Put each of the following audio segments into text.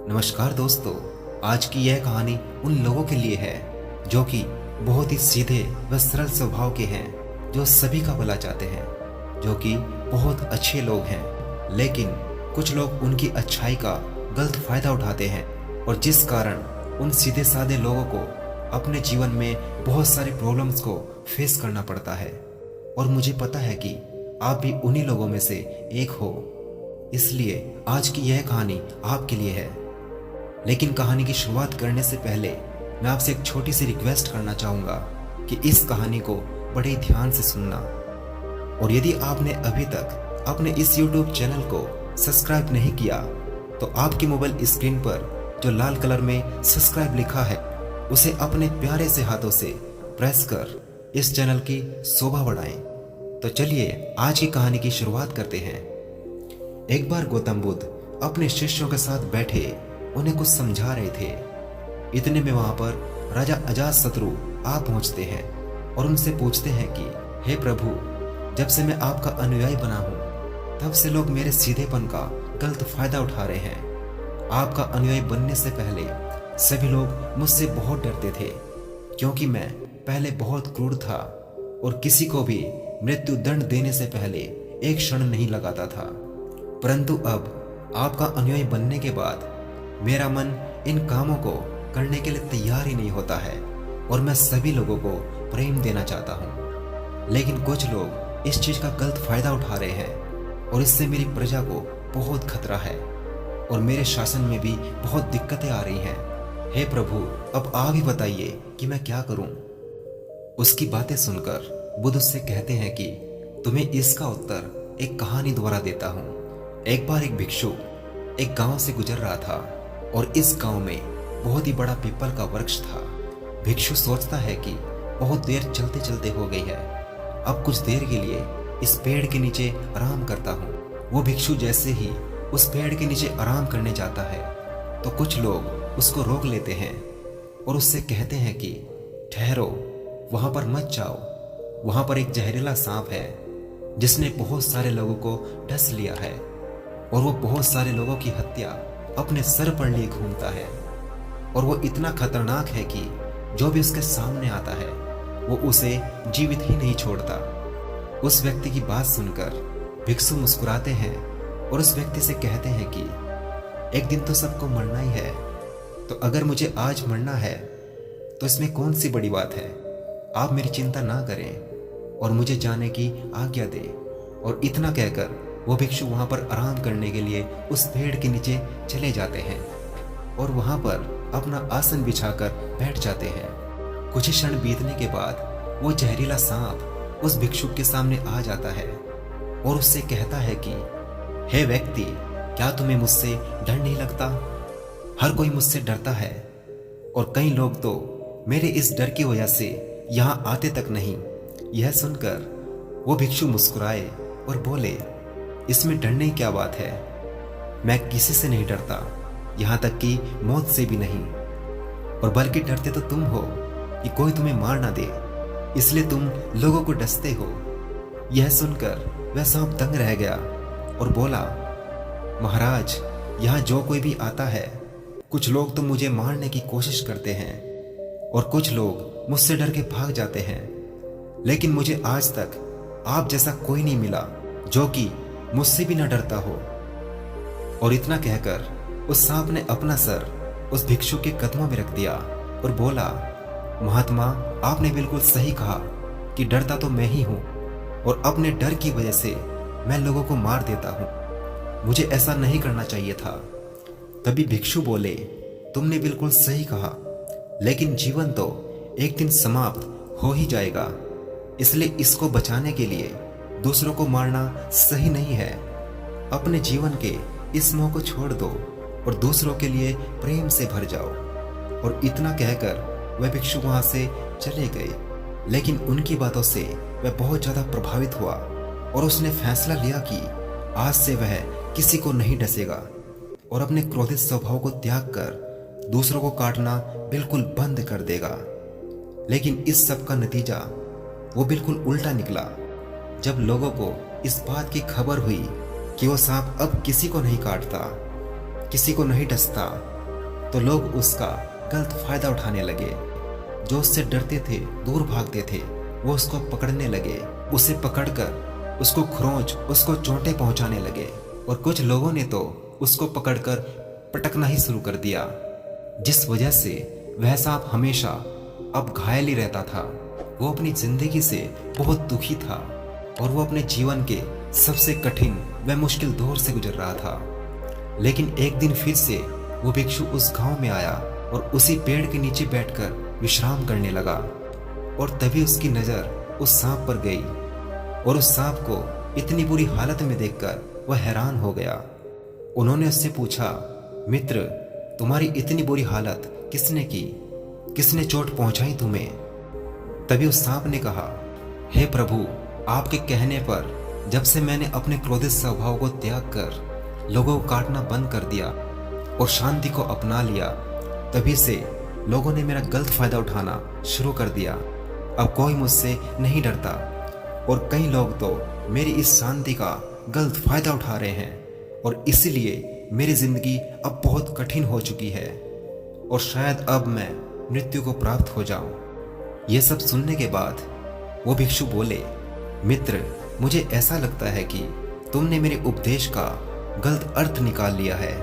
नमस्कार दोस्तों, आज की यह कहानी उन लोगों के लिए है जो कि बहुत ही सीधे व सरल स्वभाव के हैं, जो सभी का भला चाहते हैं, जो कि बहुत अच्छे लोग हैं। लेकिन कुछ लोग उनकी अच्छाई का गलत फायदा उठाते हैं और जिस कारण उन सीधे साधे लोगों को अपने जीवन में बहुत सारे प्रॉब्लम्स को फेस करना पड़ता है। और मुझे पता है कि आप भी उन्हीं लोगों में से एक हो, इसलिए आज की यह कहानी आपके लिए है। लेकिन कहानी की शुरुआत करने से पहले मैं आपसे एक छोटी सी रिक्वेस्ट करना चाहूँगा कि इस कहानी को बड़े ध्यान से सुनना। और यदि आपने अभी तक अपने इस YouTube चैनल को सब्सक्राइब नहीं किया तो आपकी मोबाइल स्क्रीन पर जो लाल कलर में सब्सक्राइब लिखा है उसे अपने प्यारे से हाथों से प्रेस कर इस चैनल की शोभा बढ़ाएं। तो चलिए आज की कहानी की शुरुआत करते हैं। एक बार गौतम बुद्ध अपने शिष्यों के साथ बैठे उन्हें कुछ समझा रहे थे। इतने में वहां पर राजा अजातशत्रु आ पहुंचते हैं और उनसे पूछते हैं कि हे प्रभु, जब से मैं आपका अनुयायी बना हूं तब से लोग मेरे सीधेपन का गलत फायदा उठा रहे हैं। आपका अनुयायी बनने से पहले सभी लोग मुझसे बहुत डरते थे, क्योंकि मैं पहले बहुत क्रूर था और किसी को भी मृत्यु दंड देने से पहले एक क्षण नहीं लगाता था। परंतु अब आपका अनुयायी बनने के बाद मेरा मन इन कामों को करने के लिए तैयार ही नहीं होता है और मैं सभी लोगों को प्रेम देना चाहता हूँ। लेकिन कुछ लोग इस चीज का गलत फायदा उठा रहे हैं और इससे मेरी प्रजा को बहुत खतरा है और मेरे शासन में भी बहुत दिक्कतें आ रही हैं। हे प्रभु, अब आप ही बताइए कि मैं क्या करूं। उसकी बातें सुनकर बुद्ध उससे कहते हैं कि तुम्हें इसका उत्तर एक कहानी द्वारा देता हूं। एक बार एक भिक्षु एक गांव से गुजर रहा था और इस गांव में बहुत ही बड़ा पीपल का वृक्ष था। भिक्षु सोचता है कि बहुत देर चलते चलते हो गई है, अब कुछ देर के लिए इस पेड़ के नीचे आराम करता हूँ। वो भिक्षु जैसे ही उस पेड़ के नीचे आराम करने जाता है तो कुछ लोग उसको रोक लेते हैं और उससे कहते हैं कि ठहरो, वहां पर मत जाओ, वहां पर एक जहरीला सांप है जिसने बहुत सारे लोगों को डस लिया है और वो बहुत सारे लोगों की हत्या अपने सर पर लिए घूमता है और वो इतना खतरनाक है कि जो भी उसके सामने आता है वो उसे जीवित ही नहीं छोड़ता। उस व्यक्ति की बात सुनकर भिक्षु मुस्कुराते हैं और उस व्यक्ति से कहते हैं कि एक दिन तो सबको मरना ही है, तो अगर मुझे आज मरना है तो इसमें कौन सी बड़ी बात है। आप मेरी चिंता ना करें और मुझे जाने की आज्ञा दें। और इतना कहकर वो भिक्षु वहां पर आराम करने के लिए उस पेड़ के नीचे चले जाते हैं और वहां पर अपना आसन बिछाकर बैठ जाते हैं। कुछ क्षण बीतने के बाद वो जहरीला सांप उस भिक्षुक के सामने आ जाता है और उससे कहता है कि हे व्यक्ति, क्या तुम्हें मुझसे डर नहीं लगता? हर कोई मुझसे डरता है और कई लोग तो मेरे इस डर की वजह से यहाँ आते तक नहीं। यह सुनकर वो भिक्षु मुस्कुराए और बोले, इसमें डरने की क्या बात है, मैं किसी से नहीं डरता, यहाँ तक कि मौत से भी नहीं। और बल्कि डरते तो तुम हो कि कोई तुम्हें मार ना दे, इसलिए तुम लोगों को डसते हो। यह सुनकर वह सांप दंग रह गया और बोला, महाराज, यहाँ जो कोई भी आता है, कुछ लोग तो मुझे मारने की कोशिश करते हैं और कुछ लोग मुझसे डर के भाग जाते हैं, लेकिन मुझे आज तक आप जैसा कोई नहीं मिला जो कि मुझसे भी न डरता हो। और इतना कहकर उस सांप ने अपना सर उस भिक्षु के कदमों में रख दिया और बोला, महात्मा, आपने बिल्कुल सही कहा कि डरता तो मैं ही हूं और अपने डर की वजह से मैं लोगों को मार देता हूं। मुझे ऐसा नहीं करना चाहिए था। तभी भिक्षु बोले, तुमने बिल्कुल सही कहा, लेकिन जीवन तो एक दिन समाप्त हो ही जाएगा, इसलिए इसको बचाने के लिए दूसरों को मारना सही नहीं है। अपने जीवन के इस मोह को छोड़ दो और दूसरों के लिए प्रेम से भर जाओ। और इतना कहकर वह भिक्षु वहां से चले गए। लेकिन उनकी बातों से वह बहुत ज्यादा प्रभावित हुआ और उसने फैसला लिया कि आज से वह किसी को नहीं डसेगा और अपने क्रोधित स्वभाव को त्याग कर दूसरों को काटना बिल्कुल बंद कर देगा। लेकिन इस सब का नतीजा वो बिल्कुल उल्टा निकला। जब लोगों को इस बात की खबर हुई कि वो सांप अब किसी को नहीं काटता, किसी को नहीं डसता, तो लोग उसका गलत फायदा उठाने लगे। जो उससे डरते थे, दूर भागते थे, वो उसको पकड़ने लगे। उसे पकड़कर उसको खरोंच, उसको चोटें पहुंचाने लगे। और कुछ लोगों ने तो उसको पकड़कर पटकना ही शुरू कर दिया, जिस वजह से वह सांप हमेशा अब घायल ही रहता था। वो अपनी जिंदगी से बहुत दुखी था और वो अपने जीवन के सबसे कठिन व मुश्किल दौर से गुजर रहा था। लेकिन एक दिन फिर से वो भिक्षु उस गांव में आया और उसी पेड़ के नीचे बैठकर विश्राम करने लगा। और तभी उसकी नजर उस सांप पर गई और उस सांप को इतनी बुरी हालत में देखकर वह हैरान हो गया। उन्होंने उससे पूछा, मित्र, तुम्हारी इतनी बुरी हालत किसने की? किसने चोट पहुंचाई तुम्हें? तभी उस सांप ने कहा, हे प्रभु, आपके कहने पर जब से मैंने अपने क्रोधित स्वभाव को त्याग कर लोगों को काटना बंद कर दिया और शांति को अपना लिया, तभी से लोगों ने मेरा गलत फायदा उठाना शुरू कर दिया। अब कोई मुझसे नहीं डरता और कई लोग तो मेरी इस शांति का गलत फायदा उठा रहे हैं और इसीलिए मेरी जिंदगी अब बहुत कठिन हो चुकी है और शायद अब मैं मृत्यु को प्राप्त हो जाऊं। यह सब सुनने के बाद वो भिक्षु बोले, मित्र, मुझे ऐसा लगता है कि तुमने मेरे उपदेश का गलत अर्थ निकाल लिया है।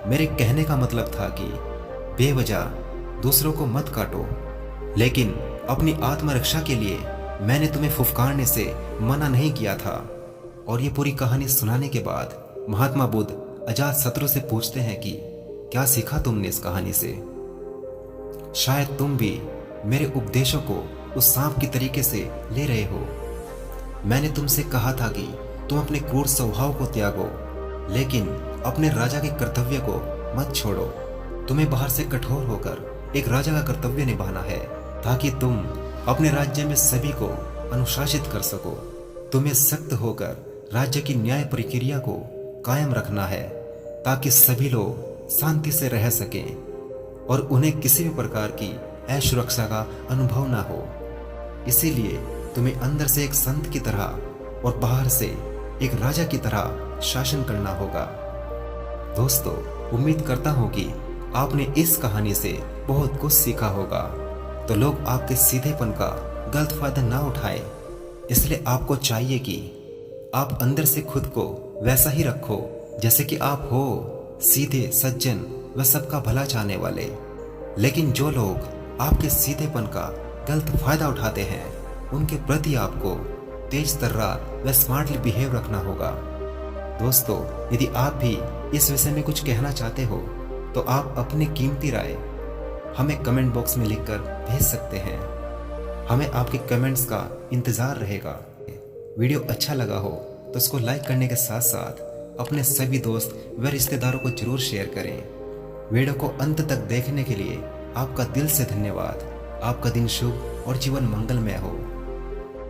मेरे कहने का मतलब था कि बेवजह दूसरों को मत काटो, लेकिन अपनी आत्मरक्षा के लिए मैंने तुम्हें फुफकारने से मना नहीं किया था। और ये पूरी कहानी सुनाने के बाद महात्मा बुद्ध अजातशत्रु से पूछते हैं कि क्या सीखा तुमने इस कहानी से? शायद तुम भी मेरे उपदेशों को उस सांप की तरीके से ले रहे हो। मैंने तुमसे कहा था कि तुम अपने क्रूर स्वभाव को त्यागो, लेकिन अपने राजा के कर्तव्य को मत छोड़ो। तुम्हें बाहर से कठोर होकर एक राजा का कर्तव्य निभाना है ताकि तुम अपने राज्य में सभी को अनुशासित कर सको। तुम्हें सख्त होकर राज्य की न्याय प्रक्रिया को कायम रखना है ताकि सभी लोग शांति से रह सकें और उन्हें किसी भी प्रकार की असुरक्षा का अनुभव ना हो। इसीलिए तुम्हें अंदर से एक संत की तरह और बाहर से एक राजा की तरह शासन करना होगा। दोस्तों, उम्मीद करता हूं कि आपने इस कहानी से बहुत कुछ सीखा होगा। तो लोग आपके सीधेपन का गलत फायदा ना उठाएं। इसलिए आपको चाहिए कि आप अंदर से खुद को वैसा ही रखो जैसे कि आप हो, सीधे, सज्जन व सबका भला चाहने वाले। लेकिन जो लोग आपके सीधेपन का गलत फायदा उठाते हैं, उनके प्रति आपको तेज तर्रार व स्मार्टली बिहेव रखना होगा। दोस्तों, यदि आप भी इस विषय में कुछ कहना चाहते हो तो आप अपनी कीमती राय हमें कमेंट बॉक्स में लिखकर भेज सकते हैं। हमें आपके कमेंट्स का इंतज़ार रहेगा। वीडियो अच्छा लगा हो तो इसको लाइक करने के साथ साथ अपने सभी दोस्त व रिश्तेदारों को जरूर शेयर करें। वीडियो को अंत तक देखने के लिए आपका दिल से धन्यवाद। आपका दिन शुभ और जीवन मंगलमय हो।